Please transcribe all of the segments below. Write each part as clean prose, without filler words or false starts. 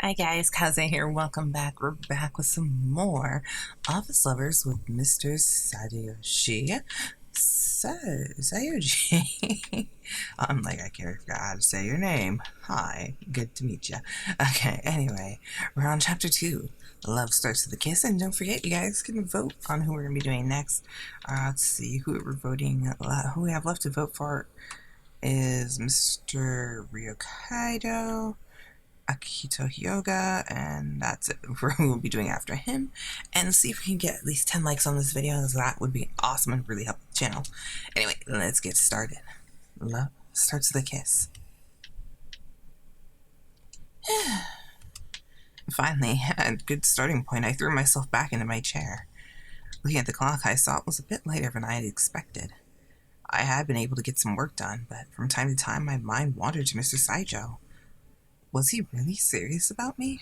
Hi guys, Kaze here. Welcome back. We're back with some more Office Lovers with Mr. Sadayoshi. Sayoji. I'm like, I can't forget how to say your name. Hi, good to meet you. Okay, anyway, we're on chapter 2. Love starts with a kiss, and don't forget, you guys can vote on who we're going to be doing next. Let's see who we're voting. Who we have left to vote for is Mr. Kaido, Akihito, Hyoga, and that's it. We'll be doing after him, and see if we can get at least 10 likes on this video, because that would be awesome and really help the channel. Anyway, let's get started. Love starts with a kiss. Finally, at a good starting point, I threw myself back into my chair. Looking at the clock, I saw it was a bit later than I had expected. I had been able to get some work done, but from time to time my mind wandered to Mr. Saijo. Was he really serious about me?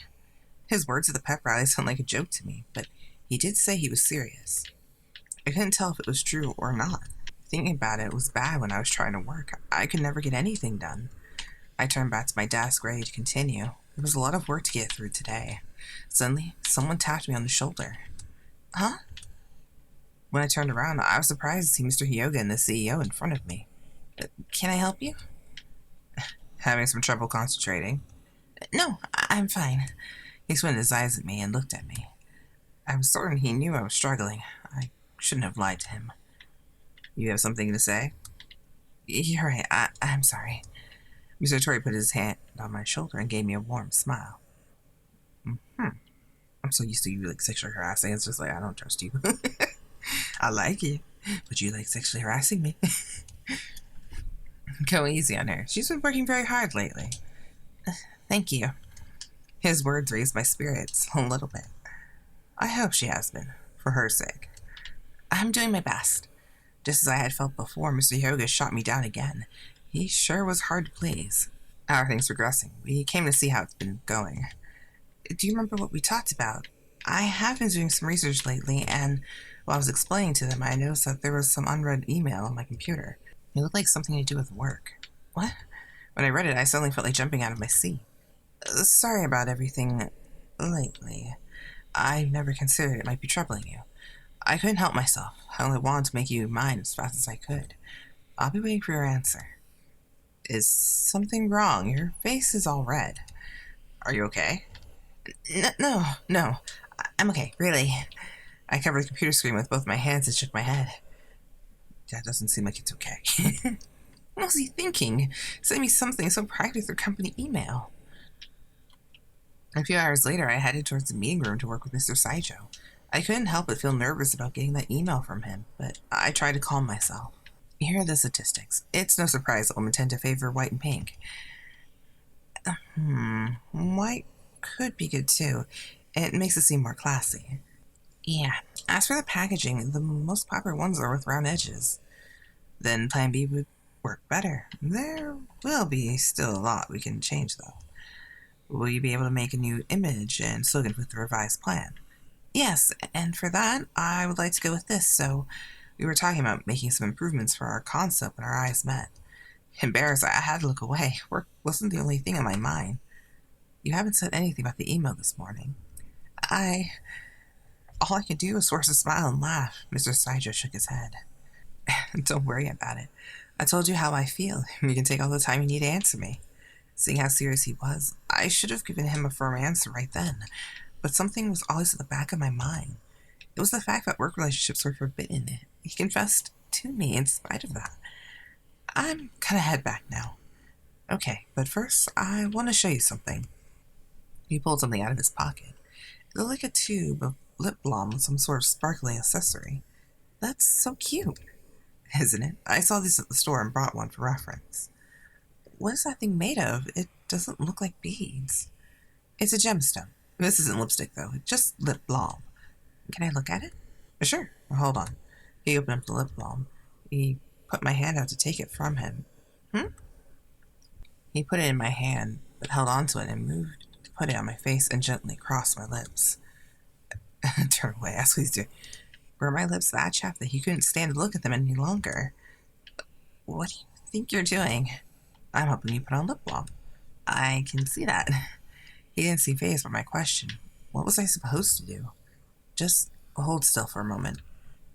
His words at the pep rally sound like a joke to me, but he did say he was serious. I couldn't tell if it was true or not. Thinking about it was bad when I was trying to work. I could never get anything done. I turned back to my desk, ready to continue. There was a lot of work to get through today. Suddenly, someone tapped me on the shoulder. Huh? When I turned around, I was surprised to see Mr. Hyoga and the CEO in front of me. Can I help you? Having some trouble concentrating. No, I'm fine. He squinted his eyes at me and looked at me. I was certain he knew I was struggling. I shouldn't have lied to him. You have something to say? You're right. I'm sorry. Mr. Otori put his hand on my shoulder and gave me a warm smile. I'm so used to you like sexually harassing. It's just like, I don't trust you. I like you, but you like sexually harassing me. Go easy on her. She's been working very hard lately. Thank you. His words raised my spirits a little bit. I hope she has been, for her sake. I'm doing my best. Just as I had felt before, Mr. Hyoga shot me down again. He sure was hard to please. How are things progressing? We came to see how it's been going. Do you remember what we talked about? I have been doing some research lately, and while I was explaining to them, I noticed that there was some unread email on my computer. It looked like something to do with work. What? When I read it, I suddenly felt like jumping out of my seat. Sorry about everything lately. I've never considered it might be troubling you. I couldn't help myself. I only wanted to make you mine as fast as I could. I'll be waiting for your answer. Is something wrong? Your face is all red. Are you okay? No. I'm okay, really. I covered the computer screen with both my hands and shook my head. That doesn't seem like it's okay. What was he thinking? Send me something so private through company email. A few hours later, I headed towards the meeting room to work with Mr. Saijo. I couldn't help but feel nervous about getting that email from him, but I tried to calm myself. Here are the statistics. It's no surprise that women tend to favor white and pink. White could be good too. It makes it seem more classy. Yeah, as for the packaging, the most popular ones are with round edges. Then Plan B would work better. There will be still a lot we can change, though. Will you be able to make a new image and slogan with the revised plan? Yes, and for that, I would like to go with this, so we were talking about making some improvements for our concept when our eyes met. Embarrassed, I had to look away. Work wasn't the only thing on my mind. You haven't said anything about the email this morning. All I could do was force a smile and laugh. Mr. Saijo shook his head. Don't worry about it. I told you how I feel. You can take all the time you need to answer me. Seeing how serious he was, I should have given him a firm answer right then, but something was always at the back of my mind. It was the fact that work relationships were forbidden. He confessed to me in spite of that. I'm gonna head back now. Okay, but first, I want to show you something. He pulled something out of his pocket. It looked like a tube of lip balm with some sort of sparkly accessory. That's so cute, isn't it? I saw this at the store and brought one for reference. What is that thing made of? It doesn't look like beads. It's a gemstone. This isn't lipstick, though. It's just lip balm. Can I look at it? Sure. Hold on. He opened up the lip balm. He put my hand out to take it from him. He put it in my hand, but held onto it and moved to put it on my face and gently crossed my lips. Turn away, I squeezed her. Were my lips that chapped that he couldn't stand to look at them any longer? What do you think you're doing? I'm helping you put on lip balm. I can see that. He didn't seem fazed by my question. What was I supposed to do? Just hold still for a moment.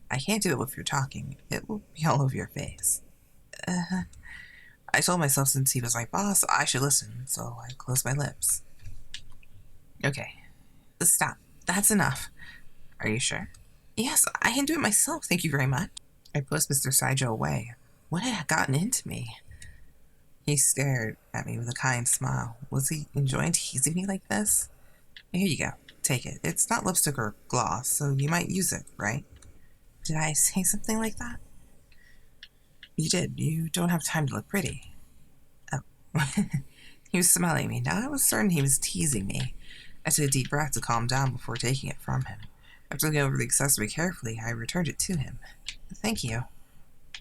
I can't do it if you're talking. It will be all over your face. I told myself since he was my boss, I should listen, so I closed my lips. Okay, stop. That's enough. Are you sure? Yes, I can do it myself, thank you very much. I pushed Mr. Saijo away. What had gotten into me? He stared at me with a kind smile. Was he enjoying teasing me like this? Here you go. Take it. It's not lipstick or gloss, so you might use it, right? Did I say something like that? You did. You don't have time to look pretty. Oh. He was smiling at me. Now I was certain he was teasing me. I took a deep breath to calm down before taking it from him. After looking over the accessory carefully, I returned it to him. Thank you.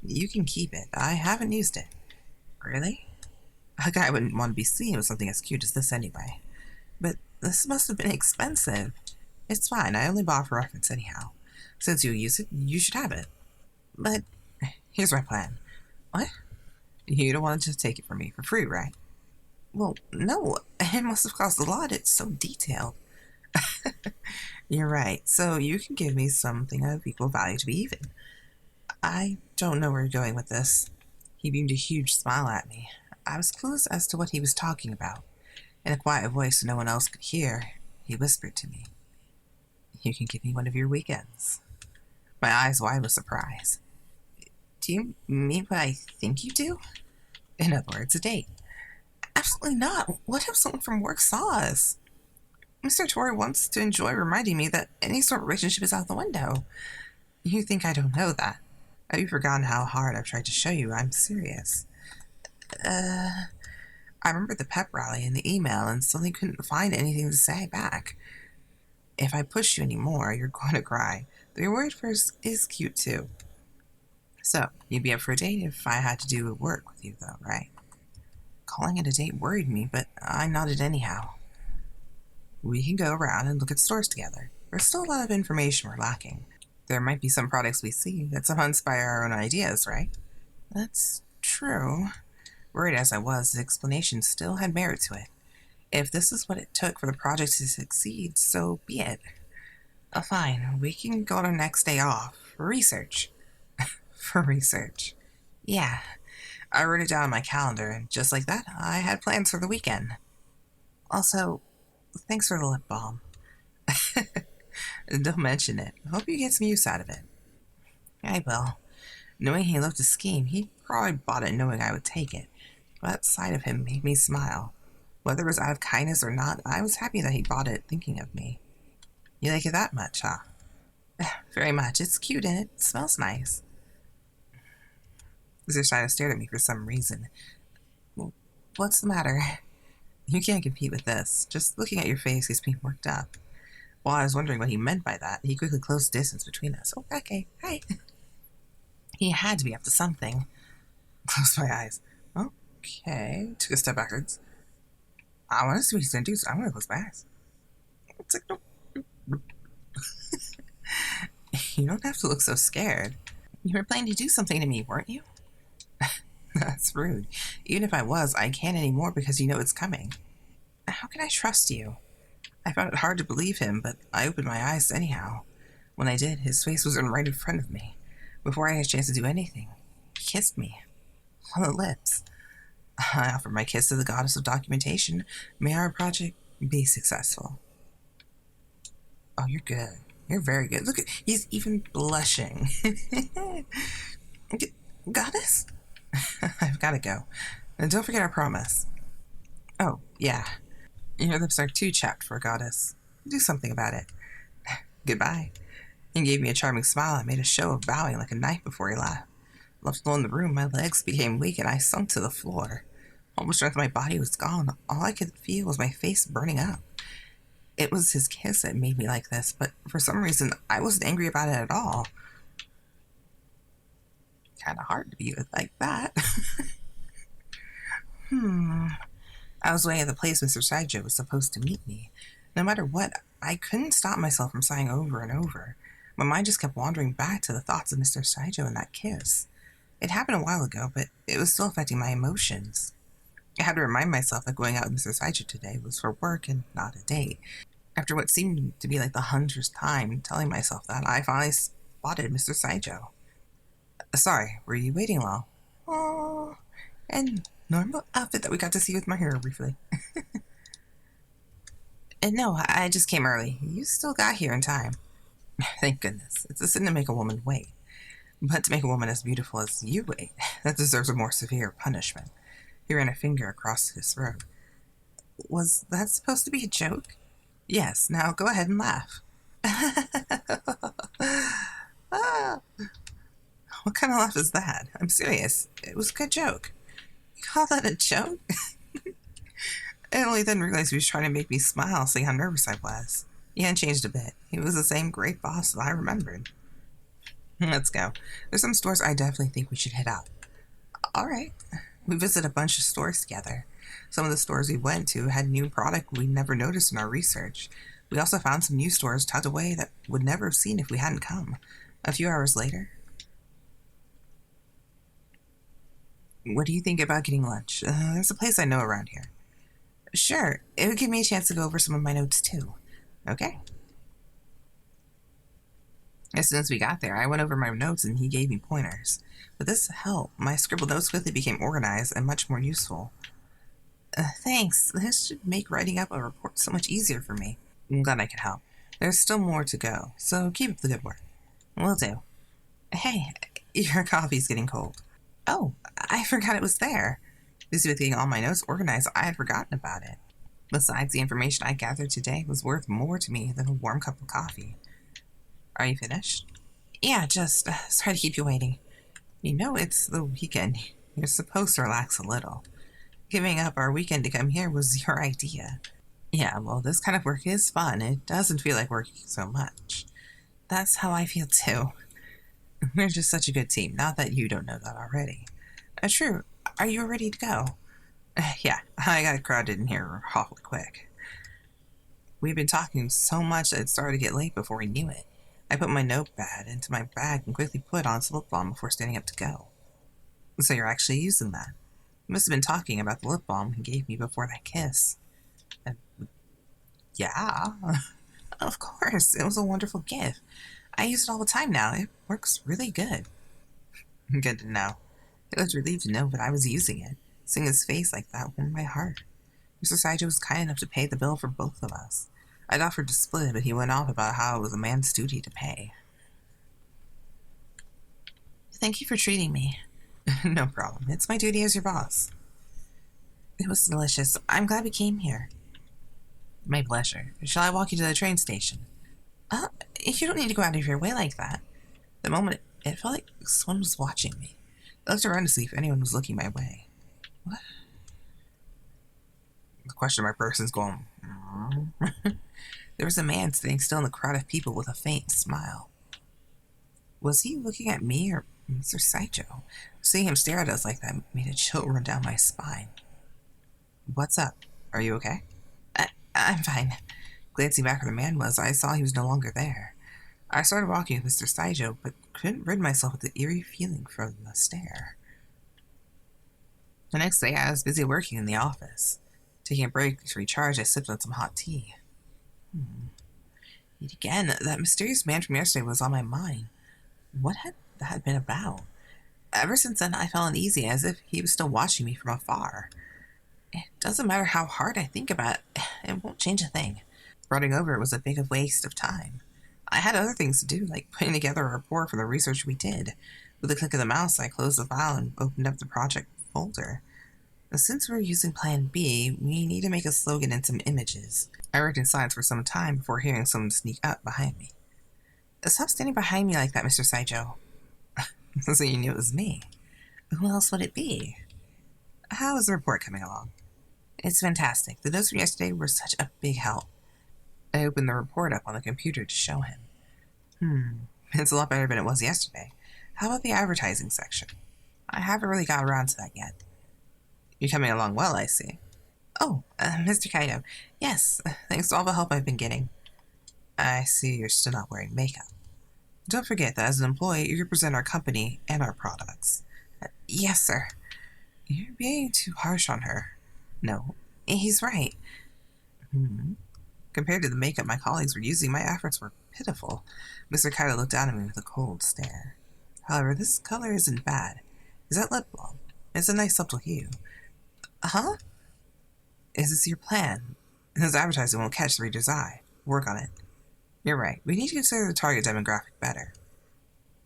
You can keep it. I haven't used it. Really? A guy wouldn't want to be seen with something as cute as this anyway. But this must have been expensive. It's fine. I only bought for reference anyhow. Since you use it, you should have it. But here's my plan. What? You don't want to just take it from me for free, right? Well, no. It must have cost a lot. It's so detailed. You're right. So you can give me something of equal value to be even. I don't know where you're going with this. He beamed a huge smile at me. I was clueless as to what he was talking about. In a quiet voice no one else could hear, he whispered to me. You can give me one of your weekends. My eyes wide with surprise. Do you mean what I think you do? In other words, a date. Absolutely not. What if someone from work saw us? Mr. Otori wants to enjoy reminding me that any sort of relationship is out the window. You think I don't know that? Have you forgotten how hard I've tried to show you I'm serious? I remember the pep rally and the email and suddenly couldn't find anything to say back. If I push you anymore, you're going to cry. The word first is cute too. So, you'd be up for a date if I had to do work with you though, right? Calling it a date worried me, but I nodded anyhow. We can go around and look at stores together. There's still a lot of information we're lacking. There might be some products we see that somehow inspire our own ideas, right? That's true. Worried as I was, the explanation still had merit to it. If this is what it took for the project to succeed, so be it. Fine, we can go on our next day off. For research. For research. Yeah. I wrote it down on my calendar, and just like that, I had plans for the weekend. Also, thanks for the lip balm. Don't mention it. Hope you get some use out of it. I will. Knowing he loved to scheme, he probably bought it knowing I would take it. That side of him made me smile. Whether it was out of kindness or not, I was happy that he bought it thinking of me. You like it that much, huh? Very much. It's cute and it smells nice. Mr. Saijo stared at me for some reason. What's the matter? You can't compete with this. Just looking at your face gets me worked up. While I was wondering what he meant by that, he quickly closed the distance between us. Oh, okay. Hi. He had to be up to something. Closed my eyes. Okay. Took a step backwards. I want to see what he's going to do, so I'm going to close my eyes. It's like, no. You don't have to look so scared. You were planning to do something to me, weren't you? That's rude. Even if I was, I can't anymore because you know it's coming. How can I trust you? I found it hard to believe him, but I opened my eyes anyhow. When I did, his face was right in front of me. Before I had a chance to do anything, he kissed me. On the lips. I offered my kiss to the goddess of documentation. May our project be successful. Oh, you're good. You're very good. Look, he's even blushing. Goddess? I've got to go. And don't forget our promise. Oh, yeah. Your lips are too chapped for a goddess. Do something about it. Goodbye. He gave me a charming smile and made a show of bowing like a knight before he left. Left alone in the room, my legs became weak and I sunk to the floor. All the strength of my body was gone. All I could feel was my face burning up. It was his kiss that made me like this, but for some reason, I wasn't angry about it at all. Kind of hard to be like that. I was waiting at the place Mr. Saijo was supposed to meet me. No matter what, I couldn't stop myself from sighing over and over. My mind just kept wandering back to the thoughts of Mr. Saijo and that kiss. It happened a while ago, but it was still affecting my emotions. I had to remind myself that going out with Mr. Saijo today was for work and not a date. After what seemed to be like the 100th time telling myself that, I finally spotted Mr. Saijo. Sorry, were you waiting long? Oh, and normal outfit that we got to see with Mahiro briefly. And no, I just came early. You still got here in time. Thank goodness. It's a sin to make a woman wait. But to make a woman as beautiful as you wait, that deserves a more severe punishment. He ran a finger across his throat. Was that supposed to be a joke? Yes, now go ahead and laugh. Ah, what kind of laugh is that? I'm serious. It was a good joke. You call that a joke? I only then realized he was trying to make me smile, seeing how nervous I was. He hadn't changed a bit. He was the same great boss that I remembered. Let's go. There's some stores I definitely think we should hit up. All right. We visited a bunch of stores together. Some of the stores we went to had new product we never noticed in our research. We also found some new stores tucked away that would never have seen if we hadn't come. A few hours later... What do you think about getting lunch? There's a place I know around here. Sure. It would give me a chance to go over some of my notes, too. Okay. As soon as we got there, I went over my notes and he gave me pointers. With this help, my scribbled notes quickly became organized and much more useful. Thanks. This should make writing up a report so much easier for me. I'm glad I could help. There's still more to go, so keep up the good work. Will do. Hey, your coffee's getting cold. Oh, I forgot it was there. Busy with getting all my notes organized, I had forgotten about it. Besides, the information I gathered today was worth more to me than a warm cup of coffee. Are you finished? Yeah, just sorry to keep you waiting. You know it's the weekend. You're supposed to relax a little. Giving up our weekend to come here was your idea. Yeah, well, this kind of work is fun. It doesn't feel like working so much. That's how I feel too. We're just such a good team, not that you don't know that already. True. Are you ready to go? Yeah, I got crowded in here awfully quick. We've been talking so much that it started to get late before we knew it. I put my notepad into my bag and quickly put on some lip balm before standing up to go. So you're actually using that? You must have been talking about the lip balm he gave me before that kiss. Yeah, of course. It was a wonderful gift. I use it all the time now. It works really good. Good to know. I was relieved to know that I was using it. Seeing his face like that warmed my heart. Mr. Saijo was kind enough to pay the bill for both of us. I'd offered to split, but he went off about how it was a man's duty to pay. Thank you for treating me. No problem. It's my duty as your boss. It was delicious. I'm glad we came here. My pleasure. Shall I walk you to the train station? You don't need to go out of your way like that. The moment it felt like someone was watching me. I looked around to see if anyone was looking my way. What? The question mark person's going... There was a man sitting still in the crowd of people with a faint smile. Was he looking at me or Mr. Saijo? Seeing him stare at us like that made a chill run down my spine. What's up? Are you okay? I'm fine. Glancing back where the man was, I saw he was no longer there. I started walking with Mr. Saijo, but couldn't rid myself of the eerie feeling from the stare. The next day, I was busy working in the office. Taking a break to recharge, I sipped on some hot tea. Yet again, that mysterious man from yesterday was on my mind. What had that been about? Ever since then, I felt uneasy, as if he was still watching me from afar. It doesn't matter how hard I think about it, it won't change a thing. Running over it was a big waste of time. I had other things to do, like putting together a report for the research we did. With a click of the mouse, I closed the file and opened up the project folder. Since we're using Plan B, we need to make a slogan and some images. I worked in silence for some time before hearing someone sneak up behind me. Stop standing behind me like that, Mr. Saijo. So you knew it was me. Who else would it be? How is the report coming along? It's fantastic. The notes from yesterday were such a big help. I opened the report up on the computer to show him. It's a lot better than it was yesterday. How about the advertising section? I haven't really got around to that yet. You're coming along well, I see. Oh, Mr. Kaido. Yes, thanks to all the help I've been getting. I see you're still not wearing makeup. Don't forget that as an employee, you represent our company and our products. Yes, sir. You're being too harsh on her. No, he's right. Compared to the makeup my colleagues were using, my efforts were pitiful. Mr. Kaido looked down at me with a cold stare. However, this color isn't bad. Is that lip balm? It's a nice subtle hue. Huh? Is this your plan? This advertising won't catch the reader's eye. Work on it. You're right. We need to consider the target demographic better.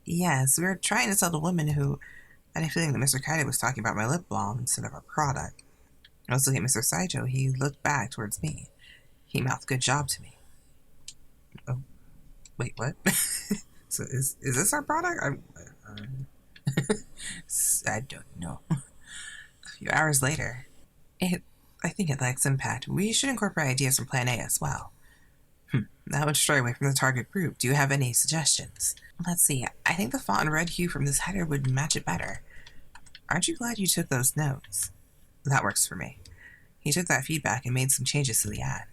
Yes, we're trying to sell to women who... I had a feeling that Mr. Kaido was talking about my lip balm instead of our product. I was looking at Mr. Saijo. He looked back towards me. He mouthed good job to me. Oh, wait, what? So is this our product? I don't know. A few hours later, I think it lacks impact. We should incorporate ideas from Plan A as well. That would stray away from the target group. Do you have any suggestions? Let's see. I think the font and red hue from this header would match it better. Aren't you glad you took those notes? That works for me. He took that feedback and made some changes to the ad.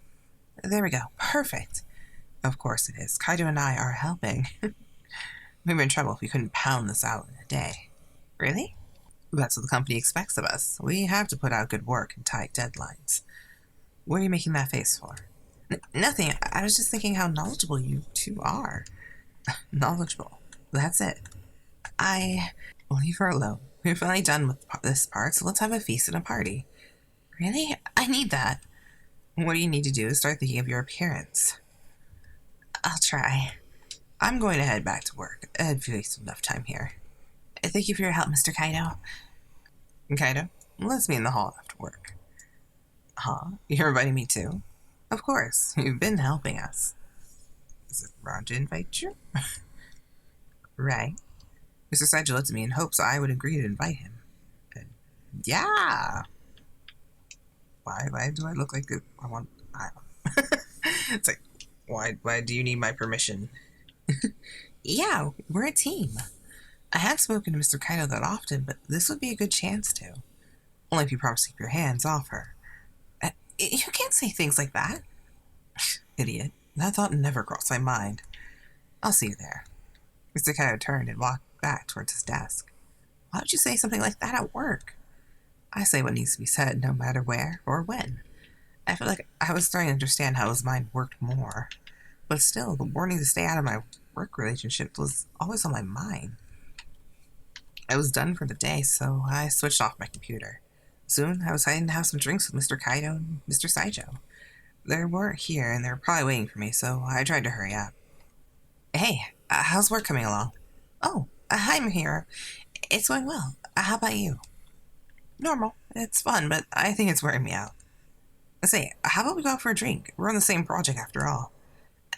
There we go. Perfect. Of course it is. Kaido and I are helping. We'd be in trouble if we couldn't pound this out in a day. Really? That's what the company expects of us. We have to put out good work and tight deadlines. What are you making that face for? Nothing. I was just thinking how knowledgeable you two are. Knowledgeable. That's it. Leave her alone. We're finally done with this part, so let's have a feast and a party. Really? I need that. What do you need to do is start thinking of your appearance. I'll try. I'm going to head back to work. I've wasted enough time here. Thank you for your help, Mr. Kaido. Kaido, let's meet in the hall after work. Huh? You're inviting me too? Of course. You've been helping us. Is it wrong to invite you? Right. Mr. Saijo looked at me in hopes I would agree to invite him. Yeah! Why do I look like it? I don't know. It's like, why do you need my permission? Yeah, we're a team. I have spoken to Mr. Kaido that often, but this would be a good chance to. Only if you promise to keep your hands off her. You can't say things like that. Idiot. That thought never crossed my mind. I'll see you there. Mr. Kaido turned and walked back towards his desk. Why would you say something like that at work? I say what needs to be said, no matter where or when. I feel like I was starting to understand how his mind worked more. But still, the warning to stay out of my work relationship was always on my mind. I was done for the day, so I switched off my computer. Soon, I was heading to have some drinks with Mr. Kaido and Mr. Saijo. They weren't here, and they were probably waiting for me, so I tried to hurry up. Hey, how's work coming along? Oh, hi, Mahiro. It's going well. How about you? Normal. It's fun, but I think it's wearing me out. Say, how about we go out for a drink? We're on the same project after all.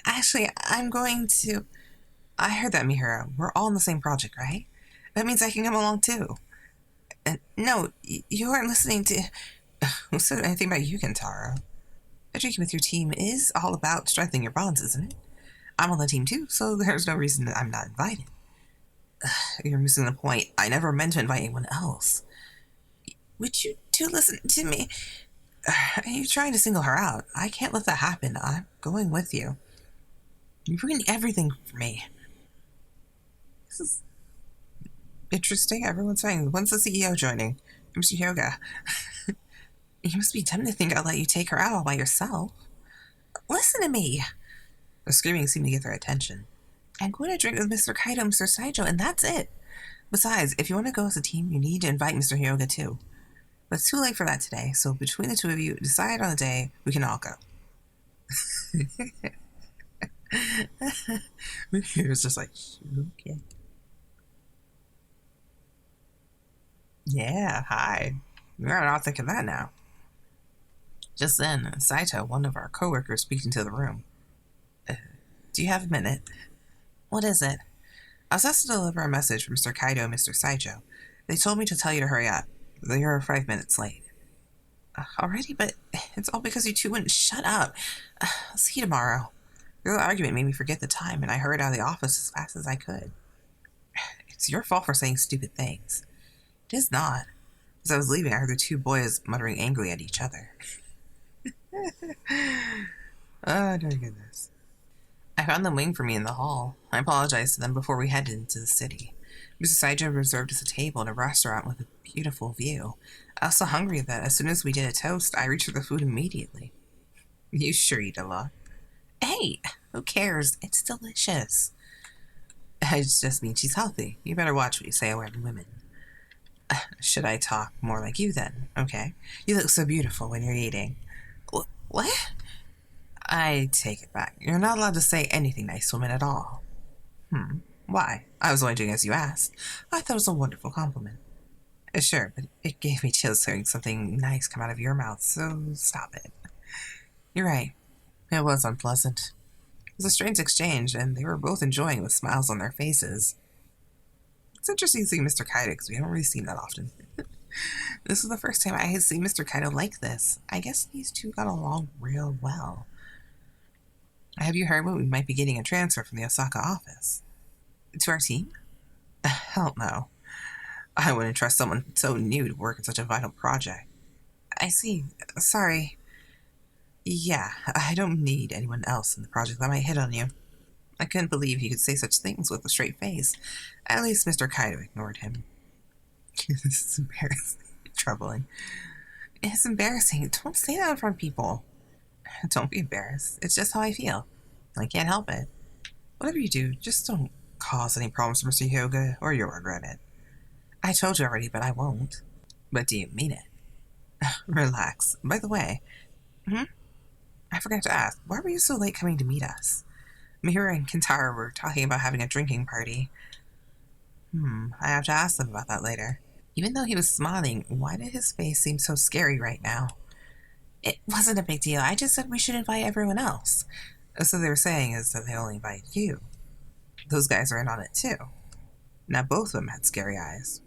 Actually, I'm going to... I heard that, Mahiro. We're all on the same project, right? That means I can come along too. No, you aren't listening to... Who said anything about you, Kentaro? Drinking with your team is all about strengthening your bonds, isn't it? I'm on the team too, so there's no reason that I'm not invited. You're missing the point. I never meant to invite anyone else. Would you two listen to me? You're trying to single her out. I can't let that happen. I'm going with you. You ruined everything for me. This is interesting. Everyone's saying, when's the CEO joining? Mr. Hyoga. You must be tempted to think I'll let you take her out all by yourself. Listen to me. The screaming seemed to get their attention. I'm going to drink with Mr. Kaido and Mr. Saijo, and that's it. Besides, if you want to go as a team, you need to invite Mr. Hyoga too. But it's too late for that today, so between the two of you, decide on a day we can all go. He was just like, okay. Yeah, hi. You're not thinking that now. Just then, Saito, one of our co-workers, peeked into the room. Do you have a minute? What is it? I was asked to deliver a message from Mr. Kaido and Mr. Saijo. They told me to tell you to hurry up. They are 5 minutes late. Already? But it's all because you two wouldn't shut up. I'll see you tomorrow. Your argument made me forget the time, and I hurried out of the office as fast as I could. It's your fault for saying stupid things. It is not. As I was leaving, I heard the two boys muttering angrily at each other. Oh, dear goodness. I found them waiting for me in the hall. I apologized to them before we headed into the city. Mr. Saijo reserved us a table in a restaurant with a beautiful view. I was so hungry that as soon as we did a toast, I reached for the food immediately. You sure eat a lot. Hey, who cares? It's delicious. I just mean she's healthy. You better watch what you say around women. Should I talk more like you then? Okay. You look so beautiful when you're eating. What? I take it back. You're not allowed to say anything nice to women at all. Why? I was only doing as you asked. I thought it was a wonderful compliment. Sure, but it gave me chills hearing something nice come out of your mouth, so stop it. You're right. It was unpleasant. It was a strange exchange, and they were both enjoying it with smiles on their faces. It's interesting seeing Mr. Kaido, because we haven't really seen that often. This was the first time I had seen Mr. Kaido like this. I guess these two got along real well. Have you heard when we might be getting a transfer from the Osaka office? To our team? Hell no. I wouldn't trust someone so new to work in such a vital project. I see. Sorry. Yeah, I don't need anyone else in the project that might hit on you. I couldn't believe he could say such things with a straight face. At least Mr. Kaido ignored him. This is embarrassing. Troubling. It's embarrassing. Don't say that in front of people. Don't be embarrassed. It's just how I feel. I can't help it. Whatever you do, just don't cause any problems for Mr. Hyoga, or you'll regret it. I told you already, but I won't. But do you mean it? Relax. By the way, I forgot to ask, why were you so late coming to meet us? Mahiro and Kentaro were talking about having a drinking party. I have to ask them about that later. Even though he was smiling, why did his face seem so scary right now? It wasn't a big deal. I just said we should invite everyone else. So they were saying is that they only invited you. Those guys are in on it too. Now both of them had scary eyes.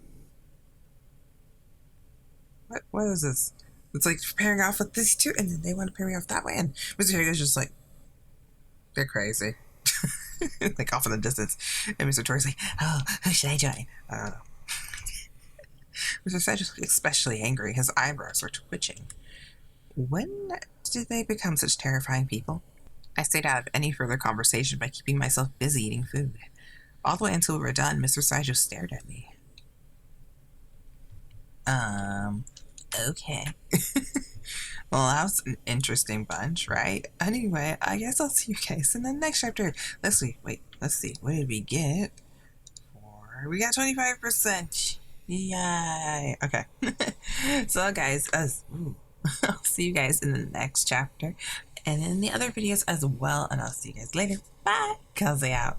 What is this? It's like pairing off with these two, and then they want to pair me off that way, and Mr. Hyoga's just like, they're crazy. Like off in the distance. And Mr. Tori's like, oh, who should I join? I don't know. Mr. Saijo was especially angry. His eyebrows were twitching. When did they become such terrifying people? I stayed out of any further conversation by keeping myself busy eating food. All the way until we were done, Mr. Saijo stared at me. Okay. Well, that was an interesting bunch, right? Anyway, I guess I'll see you guys in the next chapter. Let's see. What did we get? We got 25%. Yay. Okay. So, guys, I'll see you guys in the next chapter and in the other videos as well. And I'll see you guys later. Bye. Kaze out.